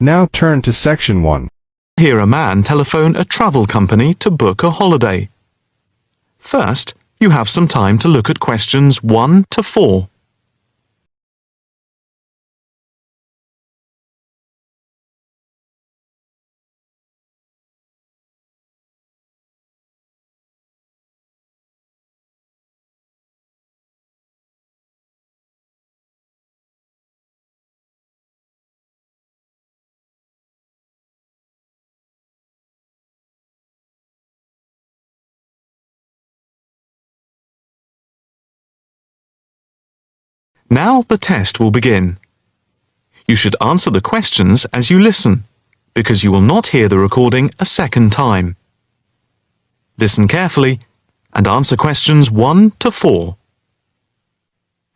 Now turn to section 1. Hear a man telephone a travel company to book a holiday. First, you have some time to look at questions 1 to 4. Now the test will begin. You should answer the questions as you listen, because you will not hear the recording a second time. Listen carefully and answer questions 1 to 4.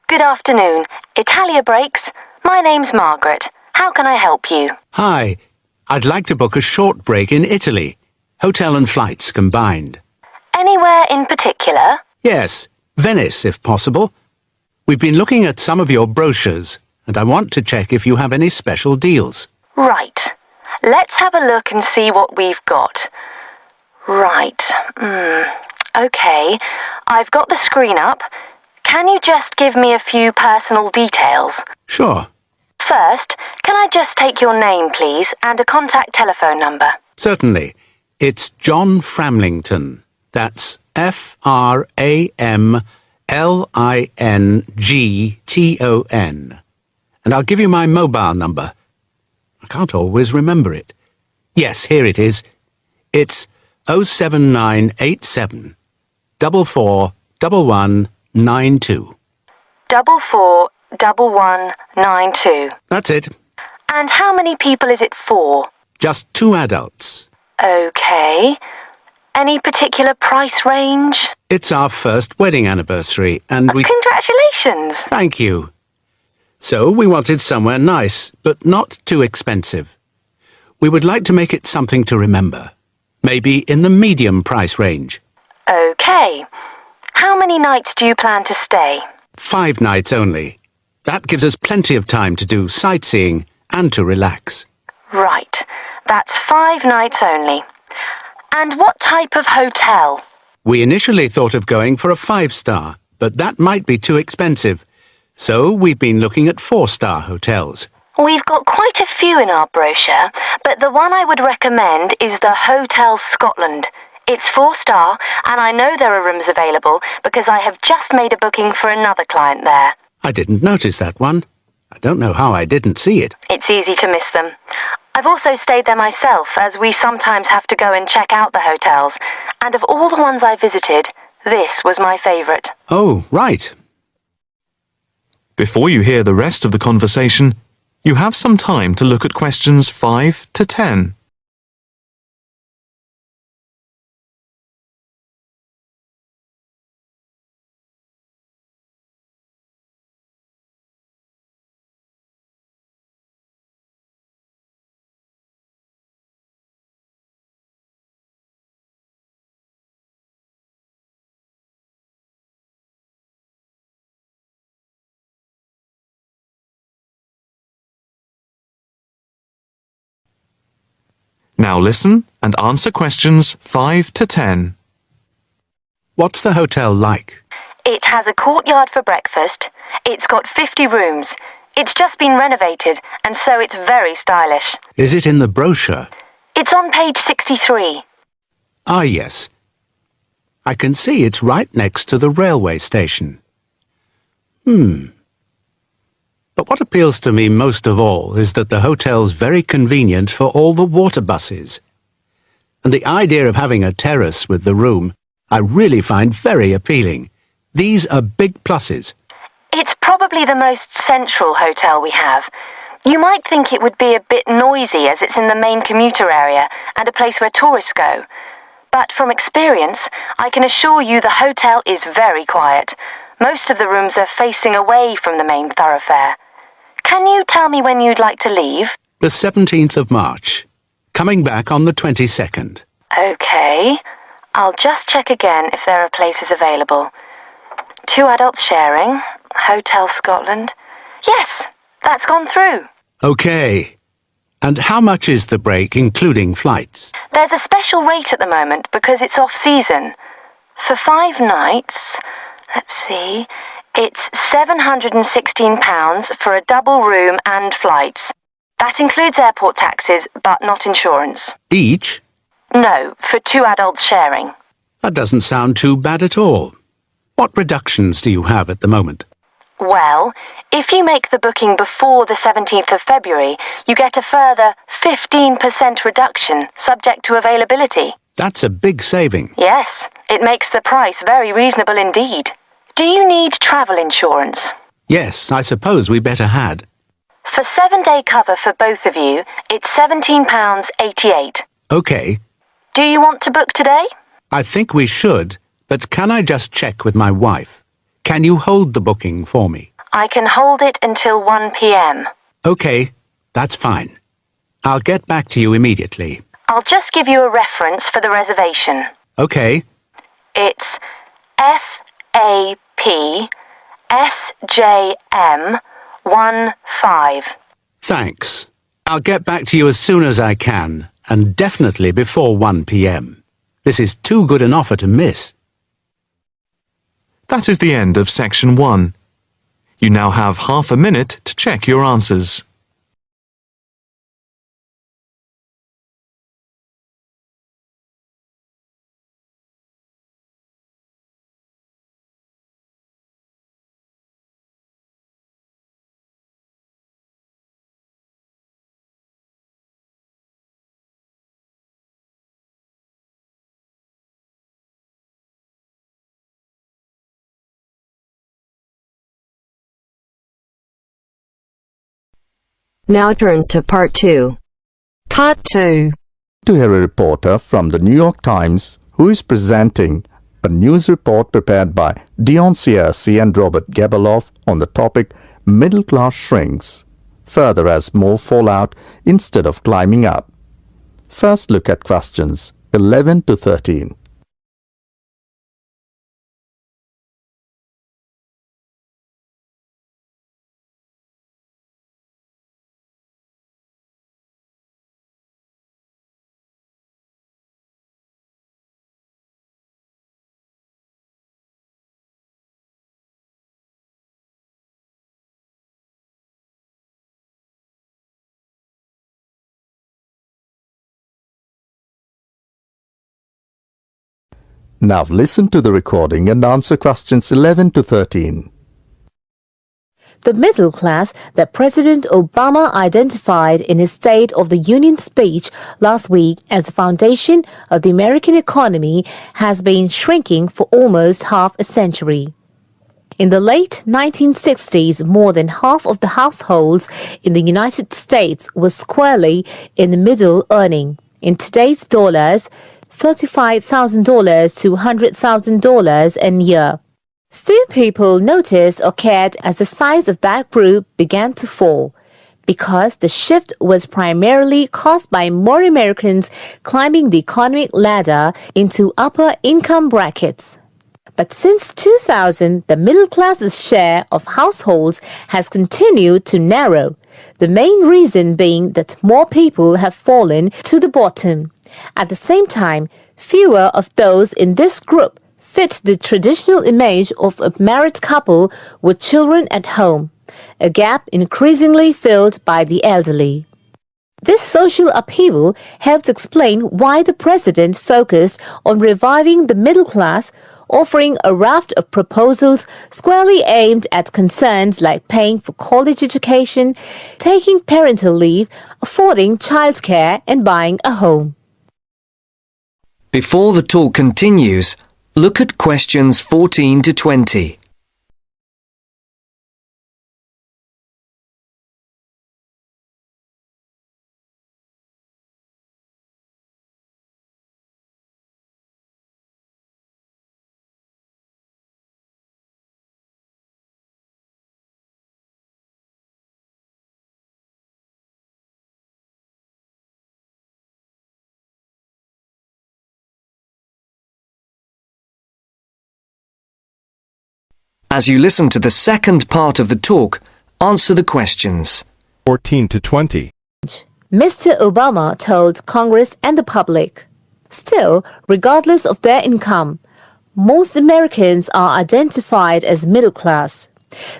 Good afternoon. Italia Breaks. My name's Margaret. How can I help you? Hi, I'd like to book a short break in Italy. Hotel and flights combined. Anywhere in particular? Yes, Venice if possible. We've been looking at some of your brochures, and I want to check if you have any special deals. Right. Let's have a look and see what we've got. Right. OK. I've got the screen up. Can you just give me a few personal details? Sure. First, can I just take your name, please, and a contact telephone number? Certainly. It's John Framlington. That's Framlington. And I'll give you my mobile number. I can't always remember it. Yes, here it is. It's 07987 441192. 441192. That's it. And how many people is it for? Just 2 adults. OK. Any particular price range? It's our first wedding anniversary, and we... Congratulations! Thank you. So we wanted somewhere nice, but not too expensive. We would like to make it something to remember. Maybe in the medium price range. OK. How many nights do you plan to stay? 5 nights only. That gives us plenty of time to do sightseeing and to relax. Right. That's 5 nights only. And what type of hotel? We initially thought of going for a 5-star, but that might be too expensive. So we've been looking at 4-star hotels. We've got quite a few in our brochure, but the one I would recommend is the Hotel Scotland. It's 4-star, and I know there are rooms available because I have just made a booking for another client there. I didn't notice that one. I don't know how I didn't see it. It's easy to miss them. I've also stayed there myself, as we sometimes have to go and check out the hotels. And of all the ones I visited, this was my favourite. Oh, right. Before you hear the rest of the conversation, you have some time to look at questions 5 to 10. Now listen and answer questions 5 to 10. What's the hotel like? It has a courtyard for breakfast. It's got 50 rooms. It's just been renovated, and so it's very stylish. Is it in the brochure? It's on page 63. Ah, yes. I can see it's right next to the railway station. But what appeals to me most of all is that the hotel's very convenient for all the water buses. And the idea of having a terrace with the room, I really find very appealing. These are big pluses. It's probably the most central hotel we have. You might think it would be a bit noisy as it's in the main commuter area and a place where tourists go. But from experience, I can assure you the hotel is very quiet. Most of the rooms are facing away from the main thoroughfare. Can you tell me when you'd like to leave? The 17th of March. Coming back on the 22nd. OK. I'll just check again if there are places available. 2 adults sharing. Hotel Scotland. Yes, that's gone through. OK. And how much is the break, including flights? There's a special rate at the moment because it's off-season. For 5 nights, let's see, it's £716 for a double room and flights. That includes airport taxes, but not insurance. Each? No, for 2 adults sharing. That doesn't sound too bad at all. What reductions do you have at the moment? Well, if you make the booking before the 17th of February, you get a further 15% reduction, subject to availability. That's a big saving. Yes, it makes the price very reasonable indeed. Do you need travel insurance? Yes, I suppose we better had. For 7-day cover for both of you, it's £17.88. OK. Do you want to book today? I think we should, but can I just check with my wife? Can you hold the booking for me? I can hold it until 1 p.m. OK, that's fine. I'll get back to you immediately. I'll just give you a reference for the reservation. OK. It's FAPSJM15. Thanks. I'll get back to you as soon as I can, and definitely before 1 p.m. This is too good an offer to miss. That is the end of section 1. You now have half a minute to check your answers. Now turns to Part 2. Part 2. To hear a reporter from the New York Times who is presenting a news report prepared by Dion Searcy and Robert Gebeloff on the topic Middle Class Shrinks, further as more fall out instead of climbing up. First look at questions 11 to 13. Now listen to the recording and answer questions 11 to 13. The middle class that President Obama identified in his State of the Union speech last week as the foundation of the American economy has been shrinking for almost half a century. In the late 1960s, more than half of the households in the United States were squarely in the middle earning, in today's dollars, $35,000 to $100,000 a year. Few people noticed or cared as the size of that group began to fall, because the shift was primarily caused by more Americans climbing the economic ladder into upper income brackets. But since 2000, the middle class's share of households has continued to narrow, the main reason being that more people have fallen to the bottom. At the same time, fewer of those in this group fit the traditional image of a married couple with children at home, a gap increasingly filled by the elderly. This social upheaval helps explain why the president focused on reviving the middle class, offering a raft of proposals squarely aimed at concerns like paying for college education, taking parental leave, affording childcare, and buying a home. Before the talk continues, look at questions 14 to 20. As you listen to the second part of the talk, answer the questions. 14 to 20. Mr. Obama told Congress and the public. Still, regardless of their income, most Americans are identified as middle class.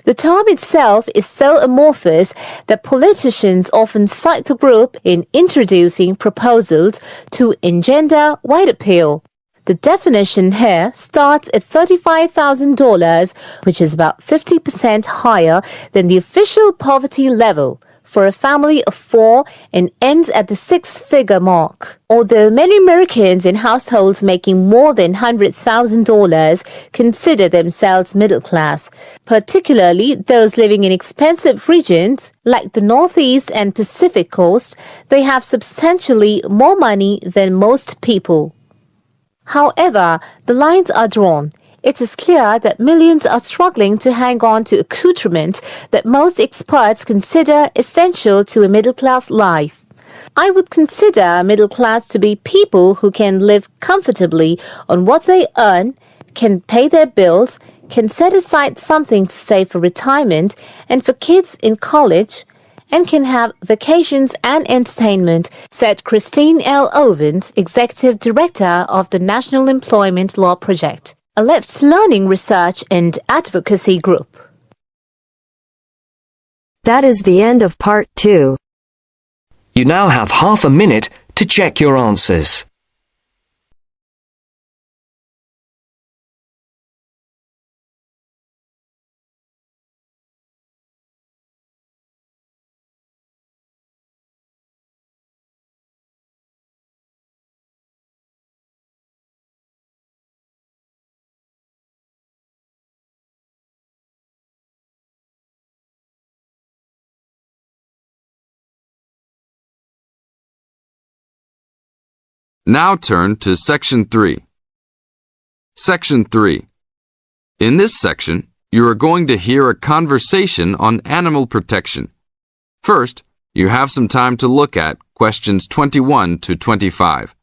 The term itself is so amorphous that politicians often cite the group in introducing proposals to engender white appeal. The definition here starts at $35,000, which is about 50% higher than the official poverty level for a family of 4 and ends at the 6-figure mark. Although many Americans in households making more than $100,000 consider themselves middle class, particularly those living in expensive regions like the Northeast and Pacific Coast, they have substantially more money than most people. However, the lines are drawn. It is clear that millions are struggling to hang on to accoutrements that most experts consider essential to a middle-class life. I would consider middle class to be people who can live comfortably on what they earn, can pay their bills, can set aside something to save for retirement and for kids in college, and can have vacations and entertainment, said Christine L. Owens, Executive Director of the National Employment Law Project, a left learning research and advocacy group. That is the end of part 2. You now have half a minute to check your answers. Now turn to Section 3. Section 3. In this section, you are going to hear a conversation on animal protection. First, you have some time to look at questions 21 to 25.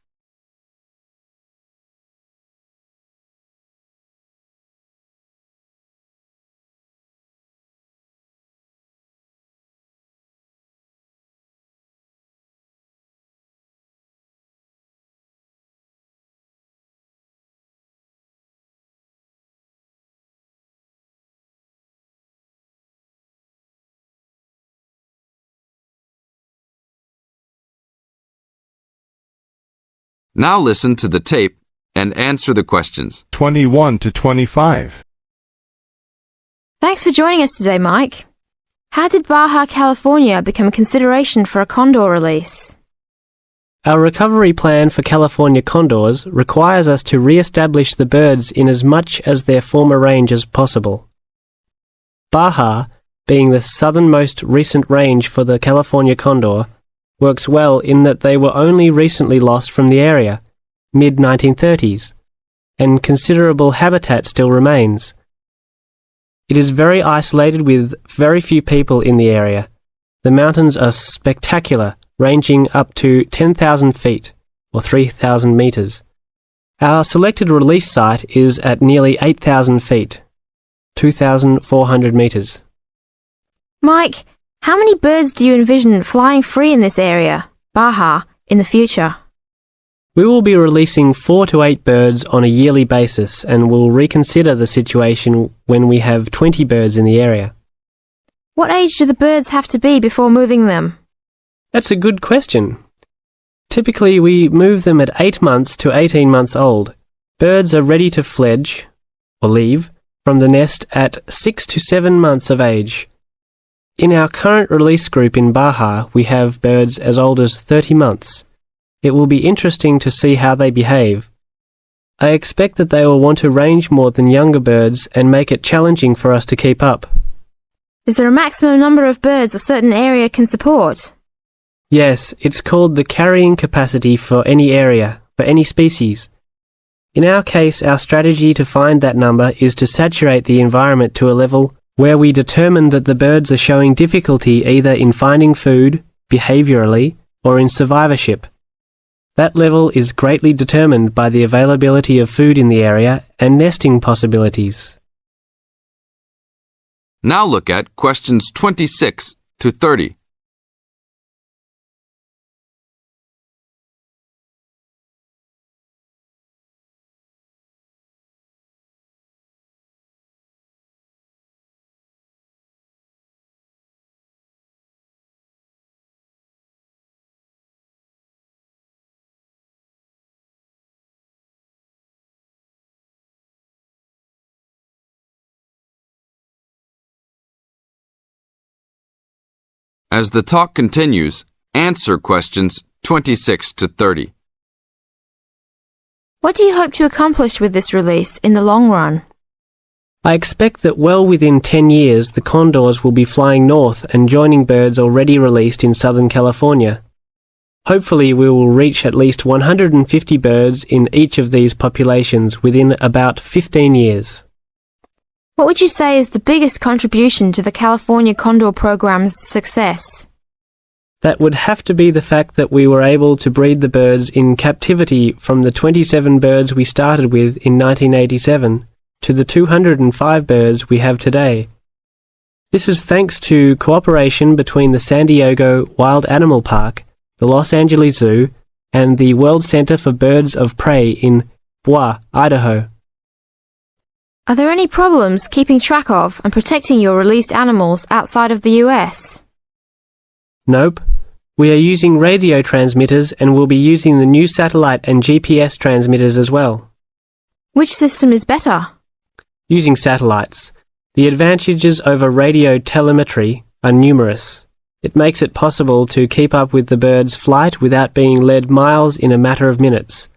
Now listen to the tape and answer the questions. 21 to 25. Thanks for joining us today, Mike. How did Baja California become a consideration for a Condor release? Our recovery plan for California condors requires us to re-establish the birds in as much as their former range as possible. Baja, being the southernmost recent range for the California condor, works well in that they were only recently lost from the area, mid-1930s, and considerable habitat still remains. It is very isolated with very few people in the area. The mountains are spectacular, ranging up to 10,000 feet, or 3,000 meters. Our selected release site is at nearly 8,000 feet, 2,400 meters. Mike, how many birds do you envision flying free in this area, Baja, in the future? We will be releasing 4 to 8 birds on a yearly basis and will reconsider the situation when we have 20 birds in the area. What age do the birds have to be before moving them? That's a good question. Typically, we move them at 8 months to 18 months old. Birds are ready to fledge, or leave, from the nest at 6 to 7 months of age. In our current release group in Baja, we have birds as old as 30 months. It will be interesting to see how they behave. I expect that they will want to range more than younger birds and make it challenging for us to keep up. Is there a maximum number of birds a certain area can support? Yes, it's called the carrying capacity for any area, for any species. In our case, our strategy to find that number is to saturate the environment to a level where we determine that the birds are showing difficulty either in finding food, behaviorally, or in survivorship. That level is greatly determined by the availability of food in the area and nesting possibilities. Now look at questions 26 to 30. As the talk continues, answer questions 26 to 30. What do you hope to accomplish with this release in the long run? I expect that well within 10 years the condors will be flying north and joining birds already released in Southern California. Hopefully we will reach at least 150 birds in each of these populations within about 15 years. What would you say is the biggest contribution to the California Condor program's success? That would have to be the fact that we were able to breed the birds in captivity from the 27 birds we started with in 1987 to the 205 birds we have today. This is thanks to cooperation between the San Diego Wild Animal Park, the Los Angeles Zoo, and the World Center for Birds of Prey in Boise, Idaho. Are there any problems keeping track of and protecting your released animals outside of the US? Nope. We are using radio transmitters and will be using the new satellite and GPS transmitters as well. Which system is better? Using satellites. The advantages over radio telemetry are numerous. It makes it possible to keep up with the bird's flight without being led miles in a matter of minutes.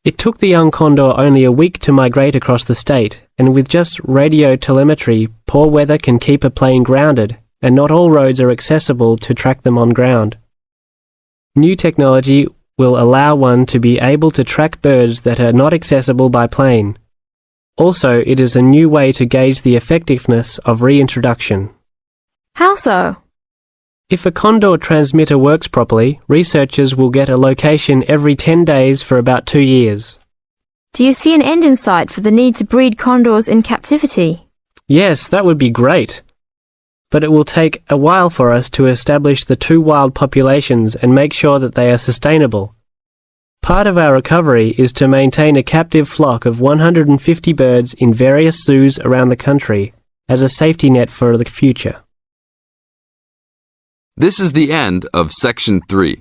It took the young condor only a week to migrate across the state, and with just radio telemetry, poor weather can keep a plane grounded, and not all roads are accessible to track them on ground. New technology will allow one to be able to track birds that are not accessible by plane. Also, it is a new way to gauge the effectiveness of reintroduction. How so? If a condor transmitter works properly, researchers will get a location every 10 days for about 2 years. Do you see an end in sight for the need to breed condors in captivity? Yes, that would be great. But it will take a while for us to establish the two wild populations and make sure that they are sustainable. Part of our recovery is to maintain a captive flock of 150 birds in various zoos around the country as a safety net for the future. This is the end of Section 3.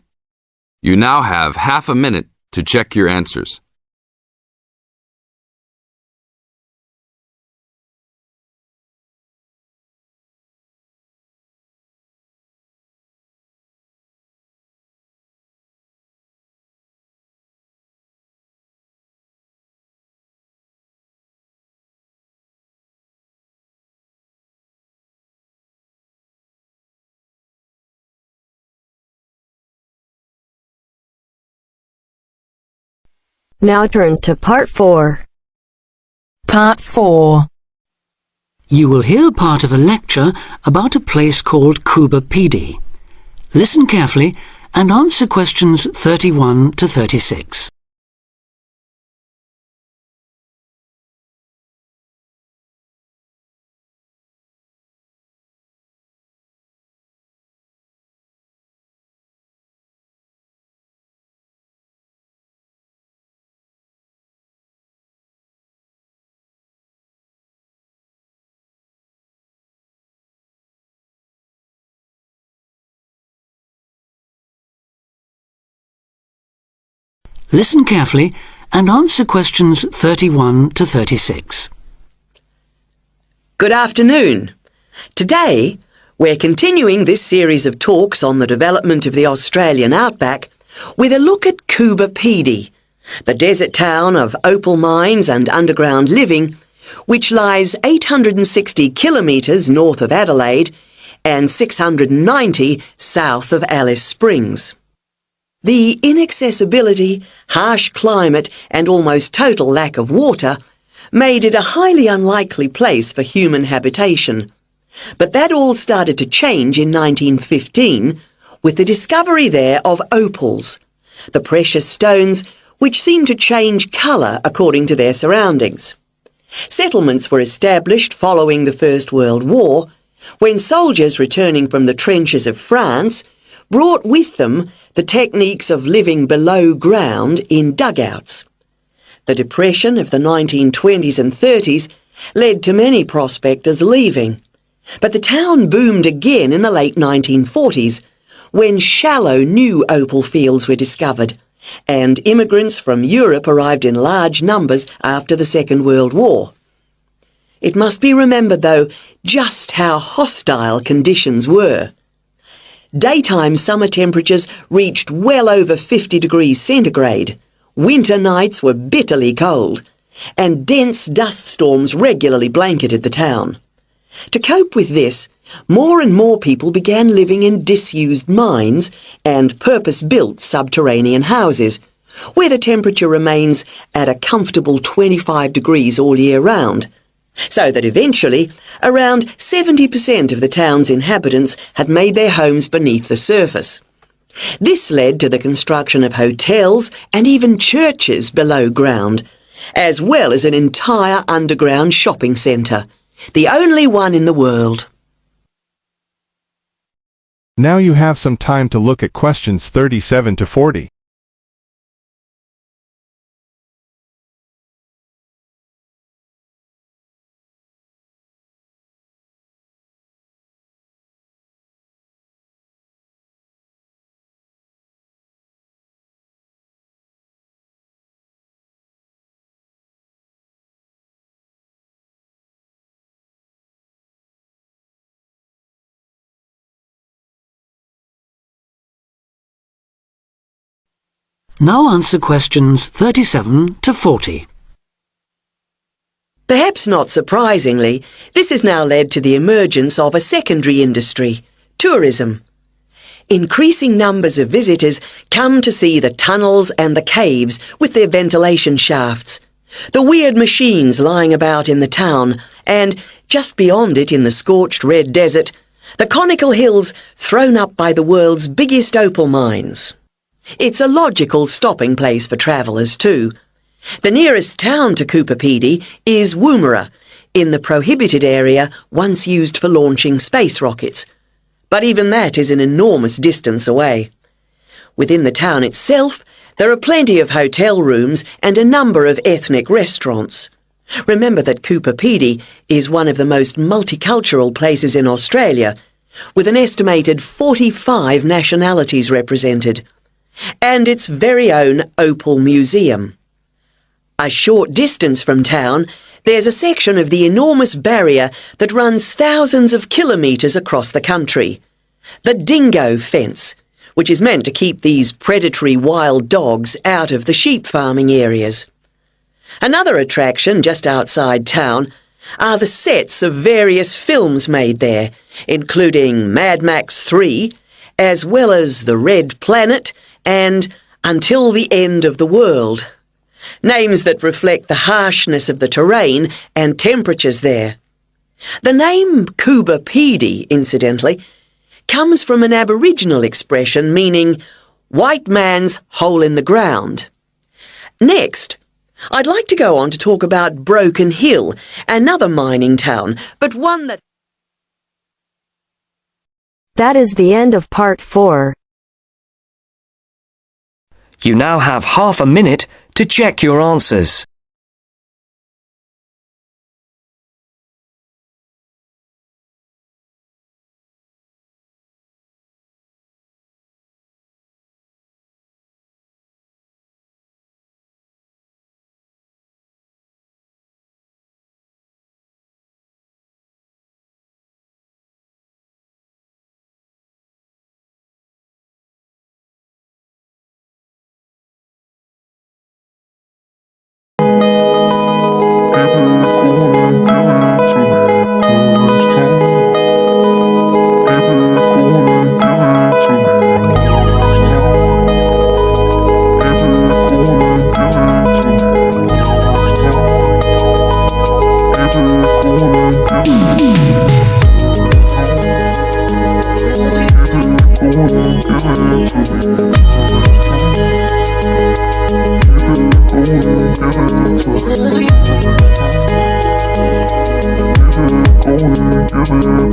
You now have half a minute to check your answers. Now turns to Part 4. Part 4. You will hear part of a lecture about a place called Coober Pedy. Listen carefully and answer questions 31 to 36. Listen carefully and answer questions 31 to 36. Good afternoon. Today, we're continuing this series of talks on the development of the Australian outback with a look at Coober Pedy, the desert town of opal mines and underground living, which lies 860 kilometres north of Adelaide and 690 south of Alice Springs. The inaccessibility, harsh climate and almost total lack of water made it a highly unlikely place for human habitation. But that all started to change in 1915 with the discovery there of opals, the precious stones which seem to change colour according to their surroundings. Settlements were established following the First World War, when soldiers returning from the trenches of France brought with them the techniques of living below ground in dugouts. The depression of the 1920s and 30s led to many prospectors leaving, but the town boomed again in the late 1940s when shallow new opal fields were discovered, and immigrants from Europe arrived in large numbers after the Second World War. It must be remembered, though, just how hostile conditions were. daytime summer temperatures reached well over 50 degrees centigrade. Winter nights were bitterly cold, and dense dust storms regularly blanketed the town. To cope with this, more and more people began living in disused mines and purpose-built subterranean houses, where the temperature remains at a comfortable 25 degrees all year round, so that eventually around 70% of the town's inhabitants had made their homes beneath the surface. This led to the construction of hotels and even churches below ground, as well as an entire underground shopping centre, the only one in the world. Now you have some time to look at questions 37 to 40. Now answer questions 37 to 40. Perhaps not surprisingly, this has now led to the emergence of a secondary industry, tourism. Increasing numbers of visitors come to see the tunnels and the caves with their ventilation shafts, the weird machines lying about in the town, and, just beyond it in the scorched red desert, the conical hills thrown up by the world's biggest opal mines. It's a logical stopping place for travellers too. The nearest town to Coober Pedy is Woomera, in the prohibited area once used for launching space rockets. But even that is an enormous distance away. Within the town itself, there are plenty of hotel rooms and a number of ethnic restaurants. Remember that Coober Pedy is one of the most multicultural places in Australia, with an estimated 45 nationalities represented, and its very own Opal Museum. A short distance from town, there's a section of the enormous barrier that runs thousands of kilometres across the country, the Dingo Fence, which is meant to keep these predatory wild dogs out of the sheep farming areas. Another attraction just outside town are the sets of various films made there, including Mad Max 3, as well as The Red Planet and Until the End of the World, names that reflect the harshness of the terrain and temperatures there. The name Coober Pedy, incidentally, comes from an Aboriginal expression meaning white man's hole in the ground. Next, I'd like to go on to talk about Broken Hill, another mining town, but one that... That is the end of part 4. You now have half a minute to check your answers. Give it